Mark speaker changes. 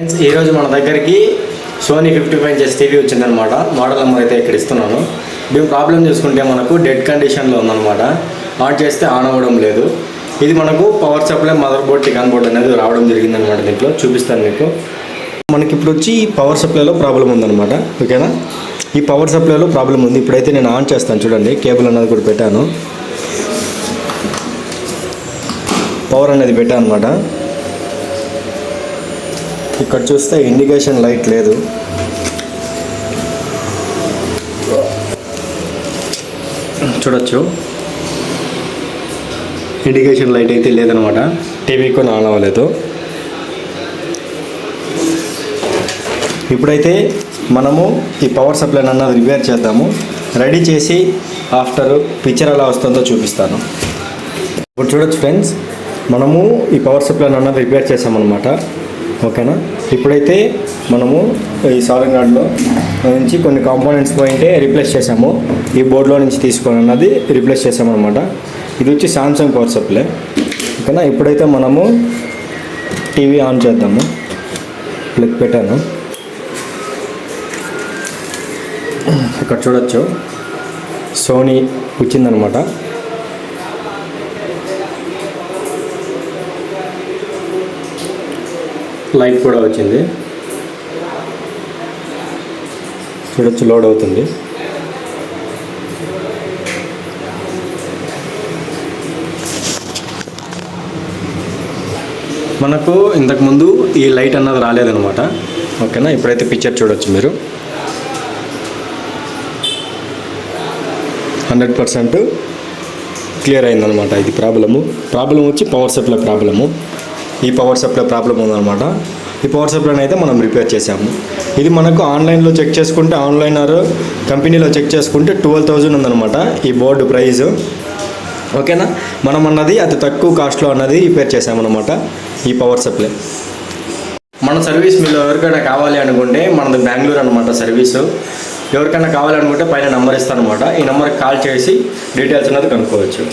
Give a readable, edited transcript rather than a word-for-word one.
Speaker 1: Friends, ఈరోజు మన దగ్గరికి సోనీ 55 ఇంచెస్ టీవీ వచ్చిందనమాట. మోడల్ నెంబర్ అయితే ఇక్కడ ఇస్తున్నాను. దీని ప్రాబ్లం చూసుకుంటే మనకు డెడ్ కండిషన్లో ఉందన్నమాట. ఆన్ చేస్తే ఆన్ అవ్వడం లేదు. ఇది మనకు పవర్ సప్లై, మదర్ బోర్డ్, టికాన్ బోర్డ్ అనేది రావడం జరిగిందనమాట. దీంట్లో చూపిస్తాను మీకు. మనకి ఇప్పుడు వచ్చి పవర్ సప్లైలో ప్రాబ్లం ఉందన్నమాట. ఓకేనా, ఈ పవర్ సప్లైలో ప్రాబ్లం ఉంది. ఇప్పుడైతే నేను ఆన్ చేస్తాను చూడండి. కేబుల్ అనేది కూడా పెట్టాను, పవర్ అనేది పెట్టాను అనమాట. ఇక్కడ చూస్తే ఇండికేషన్ లైట్ లేదు. చూడొచ్చు, ఇండికేషన్ లైట్ అయితే లేదనమాట. టీవీ కూడా ఆన్ అవ్వలేదు. ఇప్పుడైతే మనము ఈ పవర్ సప్లై అన్నది రిపేర్ చేద్దాము. రెడీ చేసి ఆఫ్టర్ పిక్చర్ ఎలా వస్తుందో చూపిస్తాను. ఇప్పుడు చూడొచ్చు ఫ్రెండ్స్, మనము ఈ పవర్ సప్లై అన్నది రిపేర్ చేసామన్నమాట. ఓకేనా, ఇప్పుడైతే మనము ఈ సాలిడ్ గార్డ్లో నుంచి కొన్ని కాంపోనెంట్స్ పోయింటే రీప్లేస్ చేసాము. ఈ బోర్డులో నుంచి తీసుకొని అన్నది రీప్లేస్ చేసామన్నమాట. ఇది వచ్చి సామ్సంగ్ పవర్ సప్లై. ఓకేనా, ఇప్పుడైతే మనము టీవీ ఆన్ చేద్దాము. ప్లగ్ పెట్టాను. ఇక్కడ చూడొచ్చు, సోనీ వచ్చిందనమాట. లైట్ కూడా వచ్చింది. చూడొచ్చు, లోడ్ అవుతుంది. మనకు ఇంతకుముందు ఈ లైట్ అన్నది రాలేదనమాట. ఓకేనా, ఇప్పుడైతే పిక్చర్ చూడొచ్చు మీరు. 100% క్లియర్ అయిందనమాట. ఇది ప్రాబ్లం వచ్చి పవర్ సప్లై ప్రాబ్లము. ఈ పవర్ సప్లై ప్రాబ్లం ఉందన్నమాట. ఈ పవర్ సప్లైని అయితే మనం రిపేర్ చేసాము. ఇది మనకు ఆన్లైన్లో చెక్ చేసుకుంటే, ఆన్లైన్ ఆర్ కంపెనీలో చెక్ చేసుకుంటే 12,000 ఉందన్నమాట ఈ బోర్డు ప్రైస్. ఓకేనా, మనం అన్నది అతి తక్కువ కాస్ట్లో అన్నది రిపేర్ చేసామన్నమాట ఈ పవర్ సప్లై. మన సర్వీస్ మీరు ఎవరికైనా కావాలి అనుకుంటే, మనది బెంగళూరు అనమాట సర్వీసు. ఎవరికైనా కావాలనుకుంటే పైన నెంబర్ ఇస్తాను అనమాట. ఈ నెంబర్కి కాల్ చేసి డీటెయిల్స్ అనేది కనుక్కోవచ్చు.